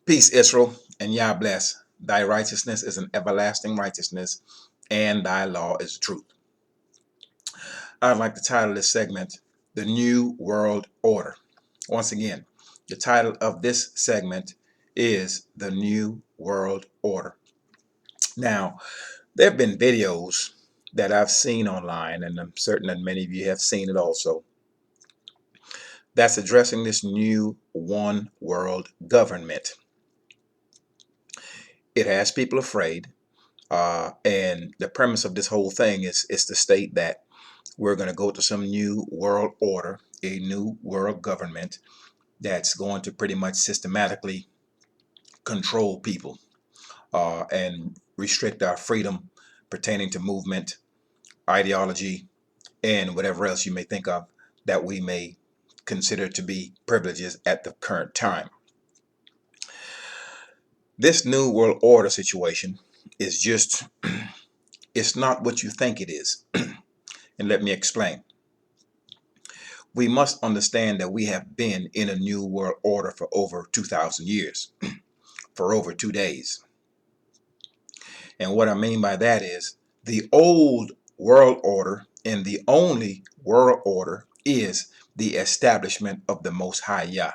Peace, Israel, and Yah bless. Thy righteousness is an everlasting righteousness, and thy law is truth. I'd like to title this segment, The New World Order. Once again, the title of this segment is The New World Order. Now, there have been videos that I've seen online, and I'm certain that many of you have seen it also, that's addressing this new one world government. It has people afraid. And the premise of this whole thing is to state that we're going to go to some new world order, a new world government that's going to pretty much systematically control people and restrict our freedom pertaining to movement, ideology, and whatever else you may think of that we may consider to be privileges at the current time. This new world order situation is just, it's not what you think it is. And let me explain. We must understand that we have been in a new world order for over 2,000 years, for over 2 days. And what I mean by that is the old world order and the only world order is the establishment of the Most High Yah.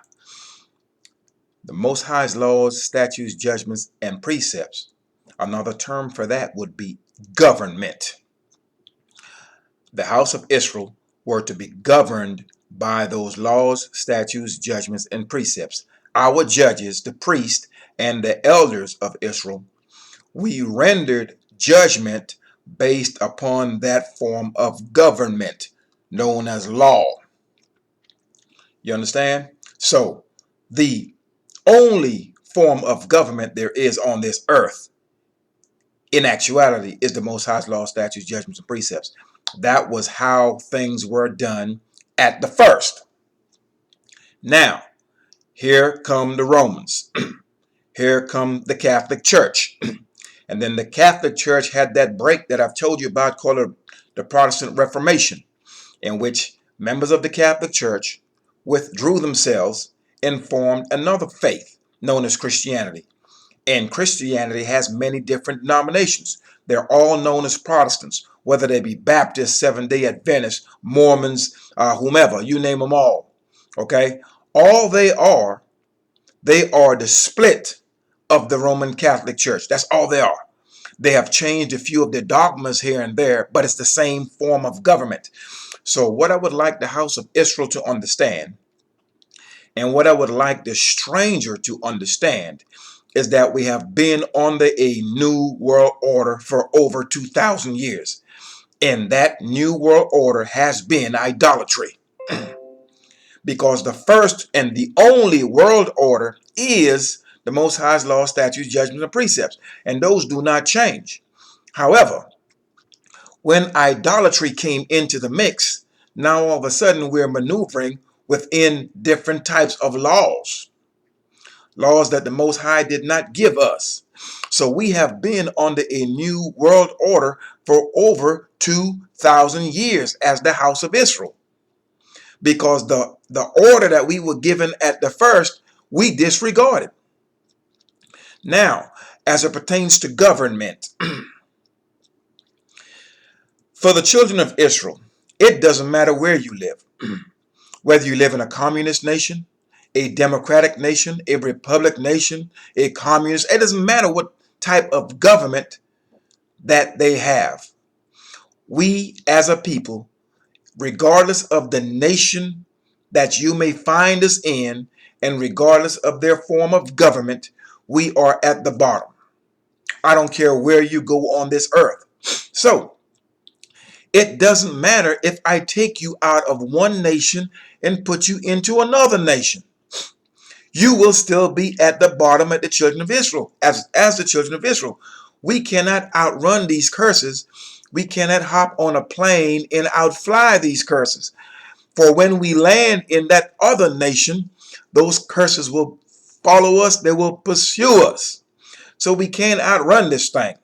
The Most High's laws, statutes, judgments, and precepts. Another term for that would be government. The house of Israel were to be governed by those laws, statutes, judgments, and precepts. Our judges, the priests, and the elders of Israel, we rendered judgment based upon that form of government known as law. You understand? So, the only form of government there is on this earth, in actuality, is the Most High's law, statutes, judgments, and precepts. That was how things were done at the first. Now, here come the Romans. Here come the Catholic Church. And then the Catholic Church had that break that I've told you about called the Protestant Reformation, in which members of the Catholic Church withdrew themselves and formed another faith known as Christianity. And Christianity has many different denominations. They're all known as Protestants, whether they be Baptists, Seventh-day Adventists, Mormons, whomever, you name them all. Okay? All they are the split of the Roman Catholic Church. That's all they are. They have changed a few of their dogmas here and there, but it's the same form of government. So what I would like the house of Israel to understand, and what I would like the stranger to understand, is that we have been under a new world order for over 2,000 years. And that new world order has been idolatry. Because the first and the only world order is the Most High's law, statutes, judgments, and precepts. And those do not change. However, when idolatry came into the mix, now all of a sudden we're maneuvering within different types of laws. Laws that the Most High did not give us. So we have been under a new world order for over 2,000 years as the house of Israel. Because the order that we were given at the first, we disregarded. Now, as it pertains to government, for the children of Israel, it doesn't matter where you live. Whether you live in a communist nation, a democratic nation, a republic nation, a communist, it doesn't matter what type of government that they have. We as a people, regardless of the nation that you may find us in, and regardless of their form of government, we are at the bottom. I don't care where you go on this earth. So, it doesn't matter if I take you out of one nation and put you into another nation. You will still be at the bottom at the children of Israel, as the children of Israel. We cannot outrun these curses. We cannot hop on a plane and outfly these curses. For when we land in that other nation, those curses will follow us. They will pursue us. So we can't outrun this thing.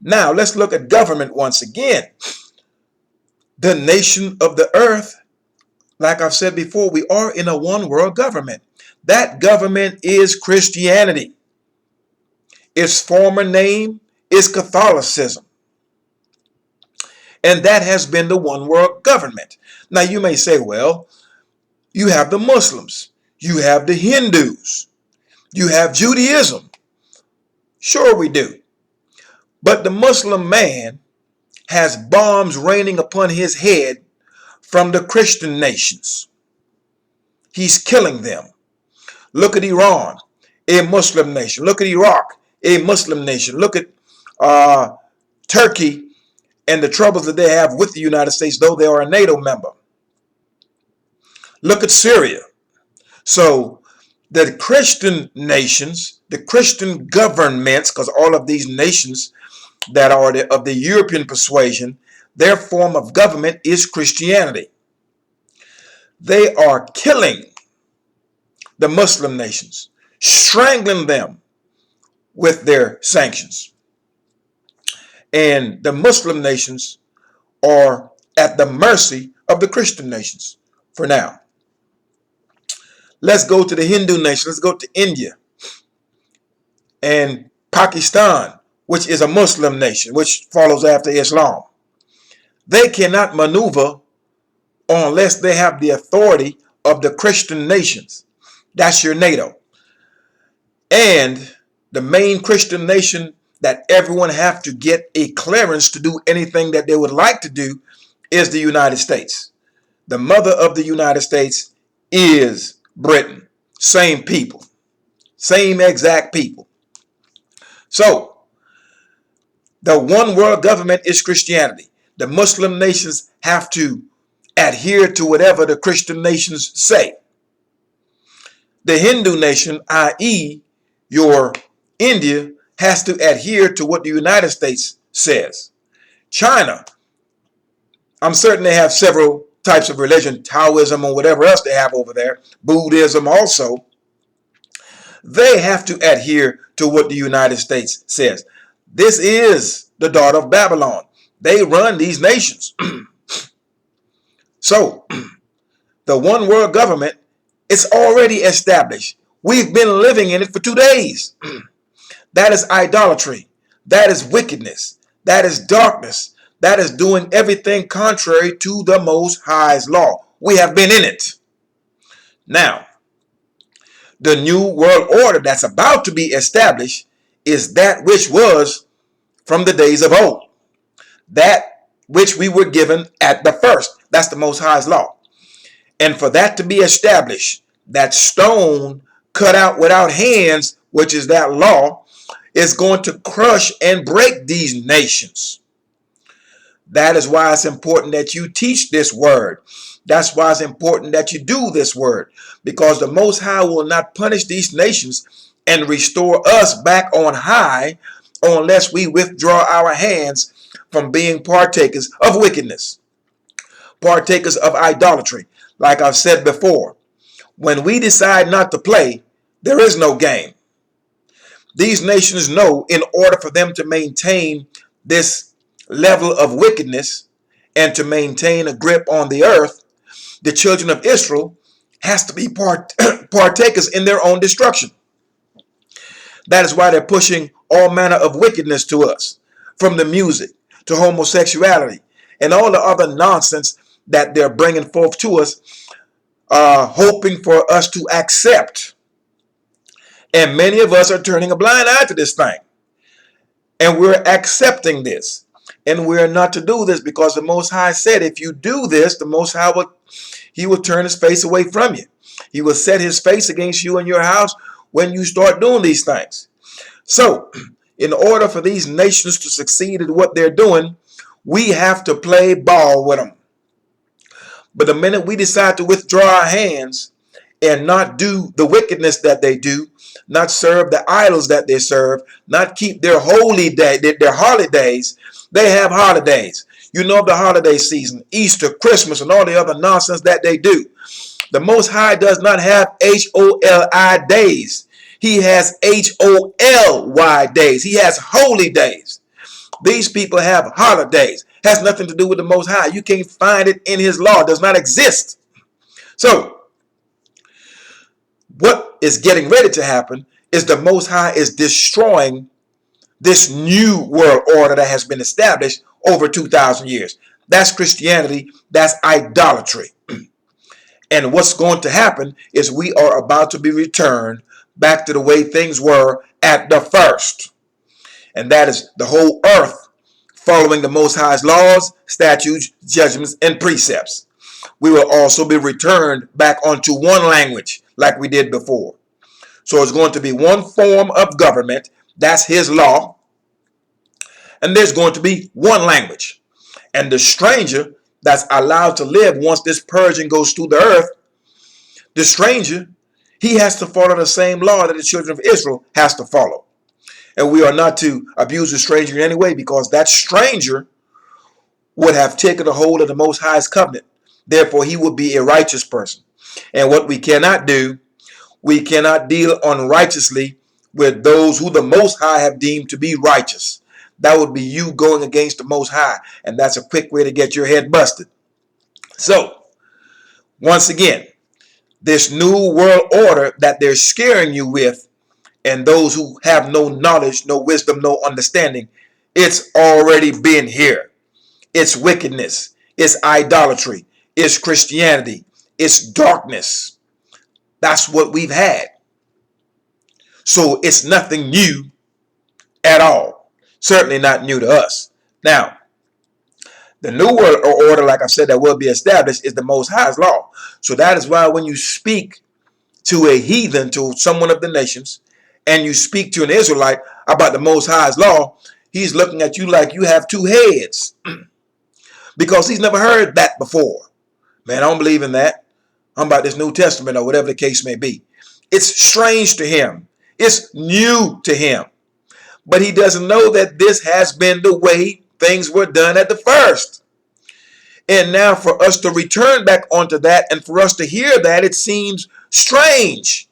Now, let's look at government once again. The nation of the earth, Like I've said before, we are in a one world government. That government is Christianity. Its former name is Catholicism. And that has been the one world government. Now you may say, well, you have the Muslims, you have the Hindus, you have Judaism. Sure we do. But the Muslim man has bombs raining upon his head from the Christian nations. He's killing them. Look at Iran, a Muslim nation. Look at Iraq, a Muslim nation. Look at Turkey and the troubles that they have with the United States, though they are a NATO member. Look at Syria. So the Christian nations, the Christian governments, because all of these nations that are of the European persuasion, their form of government is Christianity. They are killing the Muslim nations, strangling them with their sanctions. And the Muslim nations are at the mercy of the Christian nations for now. Let's go to the Hindu nation. Let's go to India and Pakistan, which is a Muslim nation, which follows after Islam. They cannot maneuver unless they have the authority of the Christian nations. That's your NATO. And the main Christian nation that everyone have to get a clearance to do anything that they would like to do is the United States. The mother of the United States is Britain. Same people. Same exact people. So, the one world government is Christianity. The Muslim nations have to adhere to whatever the Christian nations say. The Hindu nation, i.e., your India, has to adhere to what the United States says. China, I'm certain they have several types of religion, Taoism or whatever else they have over there, Buddhism also. They have to adhere to what the United States says. This is the daughter of Babylon. They run these nations. So, the one world government, it's already established. We've been living in it for 2 days. That is idolatry. That is wickedness. That is darkness. That is doing everything contrary to the Most High's law. We have been in it. Now, the new world order that's about to be established is that which was from the days of old. That which we were given at the first. That's the Most High's law. And for that to be established, that stone cut out without hands, which is that law, is going to crush and break these nations. That is why it's important that you teach this word. That's why it's important that you do this word. Because the Most High will not punish these nations and restore us back on high unless we withdraw our hands from being partakers of wickedness, partakers of idolatry. Like I've said before, when we decide not to play, there is no game. These nations know in order for them to maintain this level of wickedness and to maintain a grip on the earth, the children of Israel has to be partakers in their own destruction. That is why they're pushing all manner of wickedness to us, from the music to homosexuality and all the other nonsense that they're bringing forth to us, hoping for us to accept. And many of us are turning a blind eye to this thing. And we're accepting this. And we're not to do this because the Most High said, if you do this, the Most High will turn his face away from you. He will set his face against you and your house when you start doing these things. So, in order for these nations to succeed at what they're doing, we have to play ball with them. But the minute we decide to withdraw our hands and not do the wickedness that they do, not serve the idols that they serve, not keep their holy day, their holidays. They have holidays. You know the holiday season, Easter, Christmas, and all the other nonsense that they do. The Most High does not have HOLI days. He has HOLY days. He has holy days. These people have holidays. Has nothing to do with the Most High. You can't find it in his law. It does not exist. So what is getting ready to happen is the Most High is destroying this new world order that has been established over 2,000 years. That's Christianity. That's idolatry. And what's going to happen is we are about to be returned back to the way things were at the first. And that is the whole earth following the Most High's laws, statutes, judgments, and precepts. We will also be returned back onto one language like we did before. So it's going to be one form of government. That's his law. And there's going to be one language. And the stranger that's allowed to live once this purging goes through the earth, the stranger, he has to follow the same law that the children of Israel has to follow. And we are not to abuse the stranger in any way, because that stranger would have taken a hold of the Most High's covenant. Therefore, he would be a righteous person. And what we cannot do, we cannot deal unrighteously with those who the Most High have deemed to be righteous. That would be you going against the Most High. And that's a quick way to get your head busted. So, once again, this new world order that they're scaring you with, and those who have no knowledge, no wisdom, no understanding, it's already been here. It's wickedness. It's idolatry. It's Christianity. It's darkness. That's what we've had. So it's nothing new at all. Certainly not new to us. Now, the new world order, like I said, that will be established is the Most High's law. So that is why when you speak to a heathen, to someone of the nations, and you speak to an Israelite about the Most High's law, he's looking at you like you have two heads. Because he's never heard that before. Man, I don't believe in that. I'm about this New Testament, or whatever the case may be. It's strange to him. It's new to him. But he doesn't know that this has been the way things were done at the first. And now for us to return back onto that, and for us to hear that, it seems strange.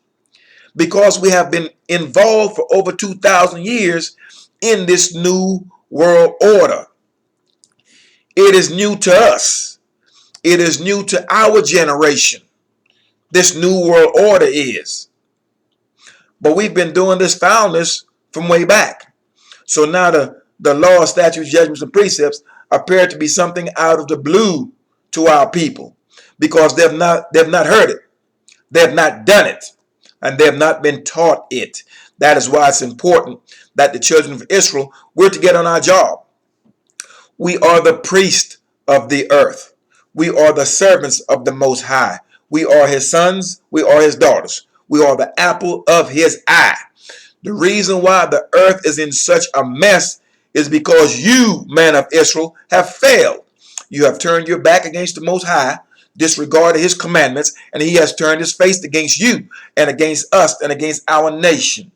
Because we have been involved for over 2,000 years in this new world order. It is new to us. It is new to our generation. This new world order is. But we've been doing this foundness from way back. So now the law, statutes, judgments, and precepts appear to be something out of the blue to our people, because they've not heard it. They've not done it. And they have not been taught it. That is why it's important that the children of Israel, we're to get on our job. We are the priest of the earth. We are the servants of the Most High. We are his sons. We are his daughters. We are the apple of his eye. The reason why the earth is in such a mess is because you, man of Israel, have failed. You have turned your back against the Most High, disregarded his commandments, and he has turned his face against you and against us and against our nation.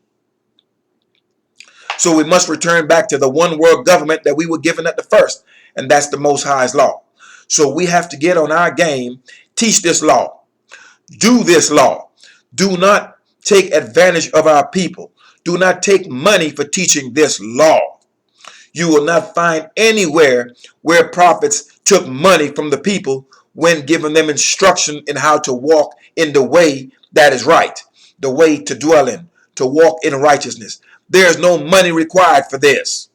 So we must return back to the one world government that we were given at the first, and that's the Most High's law. So we have to get on our game, teach this law, do this law. Do not take advantage of our people. Do not take money for teaching this law. You will not find anywhere where prophets took money from the people when giving them instruction in how to walk in the way that is right, the way to dwell in, to walk in righteousness. There is no money required for this.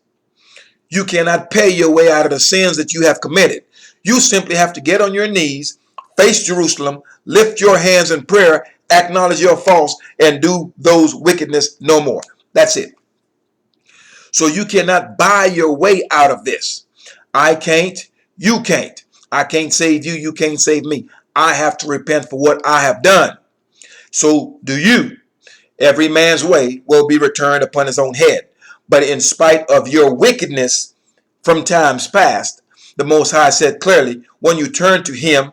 You cannot pay your way out of the sins that you have committed. You simply have to get on your knees, face Jerusalem, lift your hands in prayer, acknowledge your faults, and do those wickedness no more. That's it. So you cannot buy your way out of this. I can't. You can't. I can't save you. You can't save me. I have to repent for what I have done. So do you. Every man's way will be returned upon his own head. But in spite of your wickedness from times past, the Most High said clearly, when you turn to him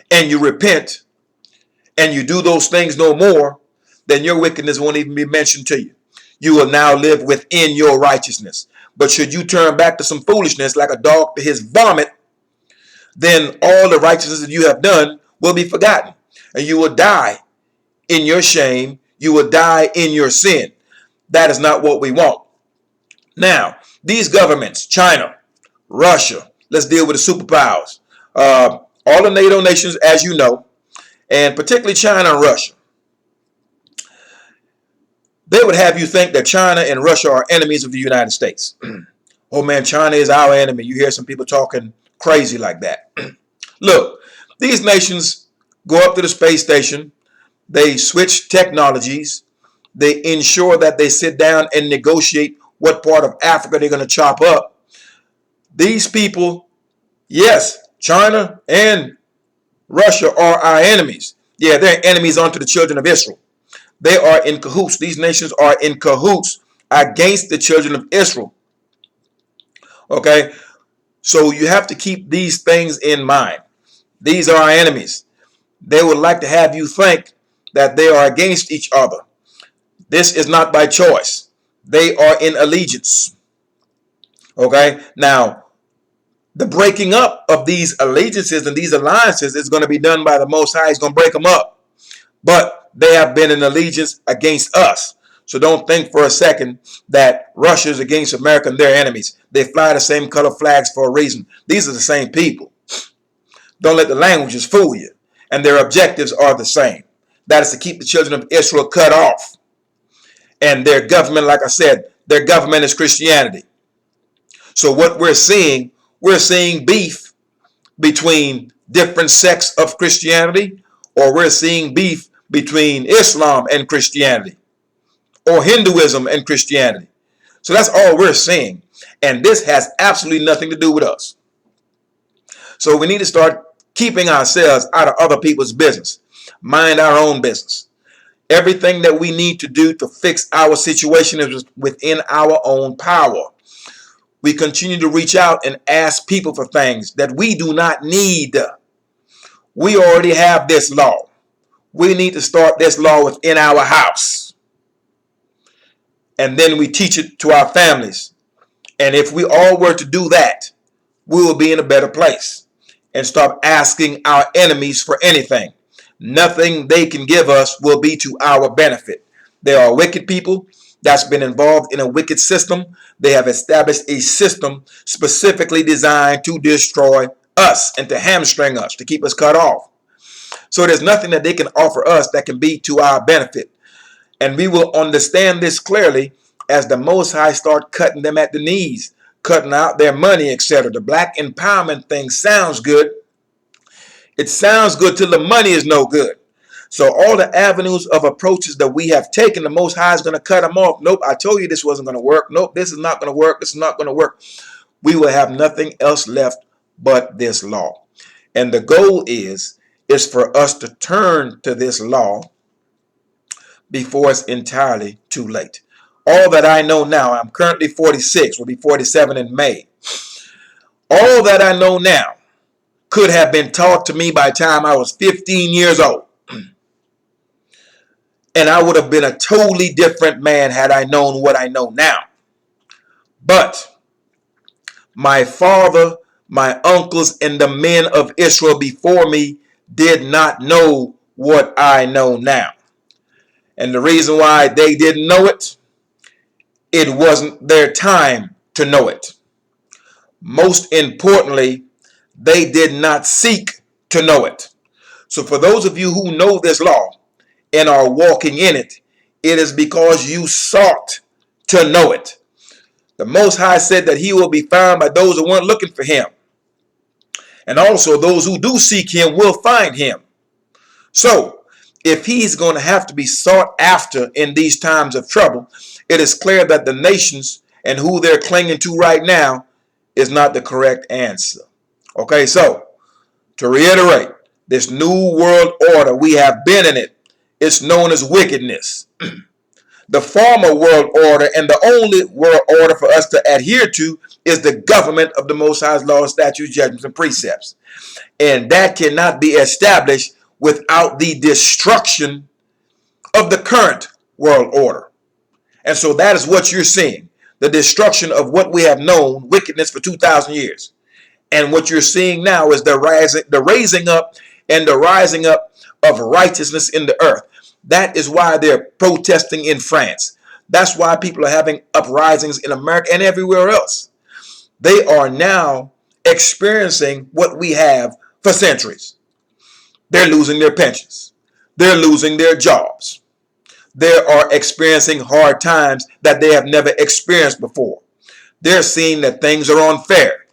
and you repent and you do those things no more, then your wickedness won't even be mentioned to you. You will now live within your righteousness. But should you turn back to some foolishness like a dog to his vomit, then all the righteousness that you have done will be forgotten. And you will die in your shame. You will die in your sin. That is not what we want. Now, these governments, China, Russia, let's deal with the superpowers. All the NATO nations, as you know, and particularly China and Russia. They would have you think that China and Russia are enemies of the United States. Oh man, China is our enemy. You hear some people talking crazy like that. Look, these nations go up to the space station, they switch technologies, they ensure that they sit down and negotiate what part of Africa they're going to chop up. These people, yes, China and Russia are our enemies. Yeah, they're enemies unto the children of Israel. They are in cahoots. These nations are in cahoots against the children of Israel. Okay, so you have to keep these things in mind. These are our enemies. They would like to have you think that they are against each other. This is not by choice. They are in allegiance. Okay, now the breaking up of these allegiances and these alliances is going to be done by the Most High. He's going to break them up. But they have been in allegiance against us. So don't think for a second that Russia is against America and they're enemies. They fly the same color flags for a reason. These are the same people. Don't let the languages fool you. And their objectives are the same. That is to keep the children of Israel cut off. And their government, like I said, their government is Christianity. So what we're seeing beef between different sects of Christianity, or we're seeing beef between Islam and Christianity, or Hinduism and Christianity. So that's all we're seeing. And this has absolutely nothing to do with us. So we need to start keeping ourselves out of other people's business. Mind our own business. Everything that we need to do to fix our situation is within our own power. We continue to reach out and ask people for things that we do not need. We already have this law. We need to start this law within our house. And then we teach it to our families. And if we all were to do that, we will be in a better place and stop asking our enemies for anything. Nothing they can give us will be to our benefit. They are wicked people that's been involved in a wicked system. They have established a system specifically designed to destroy us and to hamstring us, to keep us cut off. So there's nothing that they can offer us that can be to our benefit. And we will understand this clearly as the Most High start cutting them at the knees, cutting out their money, etc. The black empowerment thing sounds good. It sounds good till the money is no good. So all the avenues of approaches that we have taken, the Most High is going to cut them off. Nope, I told you this wasn't going to work. Nope, this is not going to work. This is not going to work. We will have nothing else left but this law. And the goal is for us to turn to this law before it's entirely too late. All that I know now, I'm currently 46, will be 47 in May. All that I know now could have been taught to me by the time I was 15 years old. And I would have been a totally different man had I known what I know now. But my father, my uncles, and the men of Israel before me did not know what I know now. And the reason why they didn't know it, it wasn't their time to know it. Most importantly, they did not seek to know it. So for those of you who know this law and are walking in it, it is because you sought to know it. The Most High said that he will be found by those who weren't looking for him. And also those who do seek him will find him. So if he's going to have to be sought after in these times of trouble, it is clear that the nations and who they're clinging to right now is not the correct answer. Okay, so to reiterate, this new world order, we have been in it. It's known as wickedness. The former world order and the only world order for us to adhere to is the government of the Most High's laws, statutes, judgments, and precepts. And that cannot be established without the destruction of the current world order. And so that is what you're seeing, the destruction of what we have known, wickedness for 2,000 years. And what you're seeing now is the raising up and the rising up of righteousness in the earth. That is why they're protesting in France. That's why people are having uprisings in America and everywhere else. They are now experiencing what we have for centuries. They're losing their pensions. They're losing their jobs. They are experiencing hard times that they have never experienced before. They're seeing that things are unfair.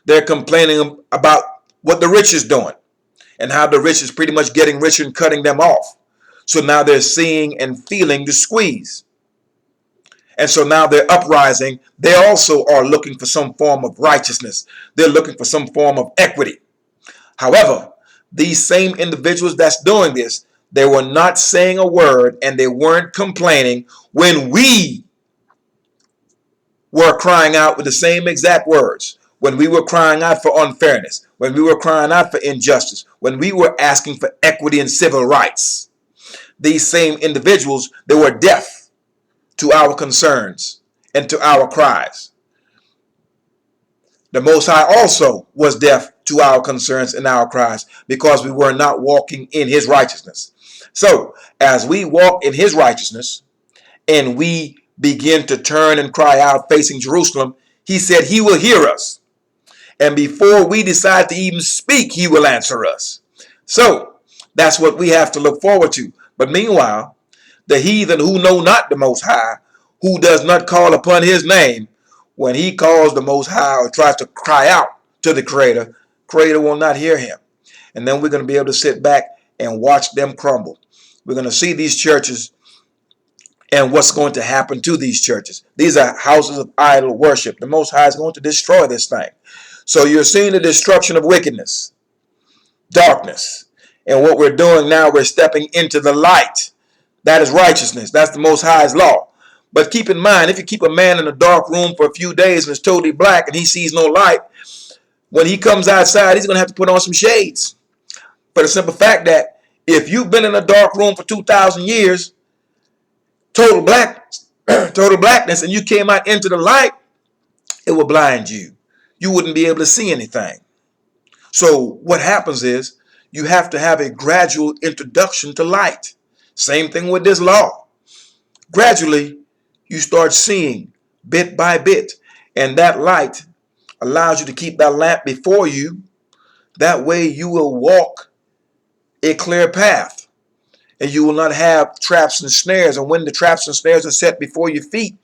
They're complaining about what the rich is doing and how the rich is pretty much getting richer and cutting them off. So now they're seeing and feeling the squeeze. And so now they're uprising. They also are looking for some form of righteousness. They're looking for some form of equity. However, these same individuals that's doing this, they were not saying a word and they weren't complaining when we were crying out with the same exact words. When we were crying out for unfairness, when we were crying out for injustice, when we were asking for equity and civil rights, these same individuals, they were deaf to our concerns and to our cries. The Most High also was deaf to our concerns and our cries because we were not walking in his righteousness. So as we walk in his righteousness and we begin to turn and cry out facing Jerusalem, he said he will hear us. And before we decide to even speak, he will answer us. So that's what we have to look forward to. But meanwhile, the heathen who know not the Most High, who does not call upon his name, when he calls the Most High or tries to cry out to the Creator, Creator will not hear him. And then we're going to be able to sit back and watch them crumble. We're going to see these churches and what's going to happen to these churches. These are houses of idol worship. The Most High is going to destroy this thing. So you're seeing the destruction of wickedness, darkness. And what we're doing now, we're stepping into the light. That is righteousness. That's the Most High's law. But keep in mind, if you keep a man in a dark room for a few days and it's totally black and he sees no light, when he comes outside, he's going to have to put on some shades. For the simple fact that if you've been in a dark room for 2,000 years, total blackness, and you came out into the light, it will blind you. You wouldn't be able to see anything. So what happens is you have to have a gradual introduction to light. Same thing with this law. Gradually, you start seeing bit by bit, and that light allows you to keep that lamp before you. That way you will walk a clear path, and you will not have traps and snares. And when the traps and snares are set before your feet,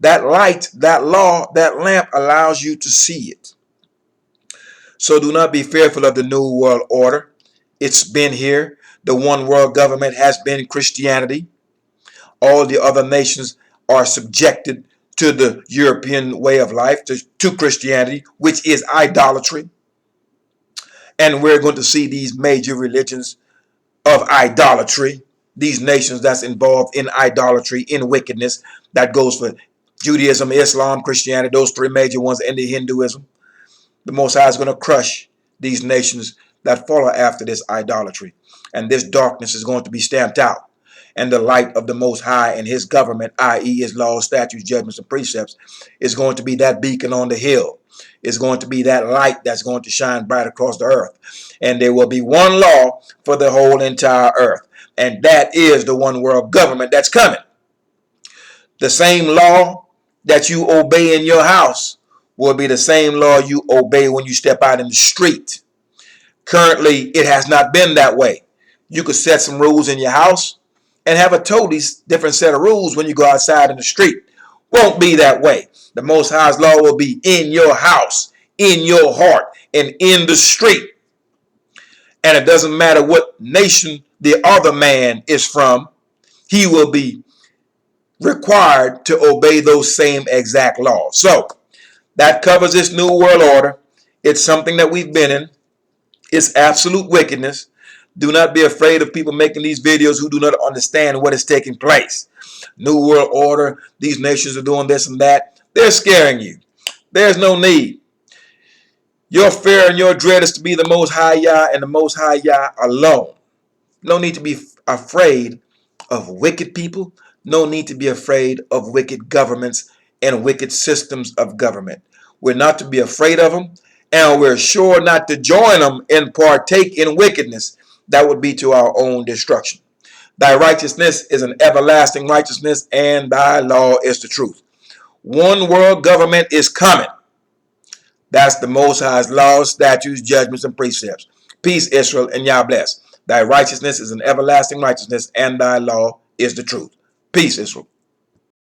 that light, that law, that lamp allows you to see it. So do not be fearful of the New World Order. It's been here. The one world government has been Christianity. All the other nations are subjected to the European way of life, to Christianity, which is idolatry. And we're going to see these major religions of idolatry, these nations that's involved in idolatry, in wickedness. That goes for Judaism, Islam, Christianity, those three major ones, and the Hinduism. The Most High is going to crush these nations that follow after this idolatry. And this darkness is going to be stamped out. And the light of the Most High and his government, i.e. his laws, statutes, judgments, and precepts, is going to be that beacon on the hill. It's going to be that light that's going to shine bright across the earth. And there will be one law for the whole entire earth. And that is the one world government that's coming. The same law that you obey in your house will be the same law you obey when you step out in the street. Currently, it has not been that way. You could set some rules in your house and have a totally different set of rules when you go outside in the street. Won't be that way. The Most High's law will be in your house, in your heart, and in the street. And it doesn't matter what nation the other man is from, he will be required to obey those same exact laws. So that covers this New World Order. It's something that we've been in. It's absolute wickedness. Do not be afraid of people making these videos who do not understand what is taking place. New World Order, these nations are doing this and that. They're scaring you. There's no need. Your fear and your dread is to be the Most High Yah and the Most High Yah alone. No need to be afraid of wicked people. No need to be afraid of wicked governments and wicked systems of government. We're not to be afraid of them, and we're sure not to join them and partake in wickedness. That would be to our own destruction. Thy righteousness is an everlasting righteousness, and thy law is the truth. One world government is coming. That's the Most High's laws, statutes, judgments, and precepts. Peace, Israel, and Yah bless. Thy righteousness is an everlasting righteousness, and thy law is the truth. Peace, Israel.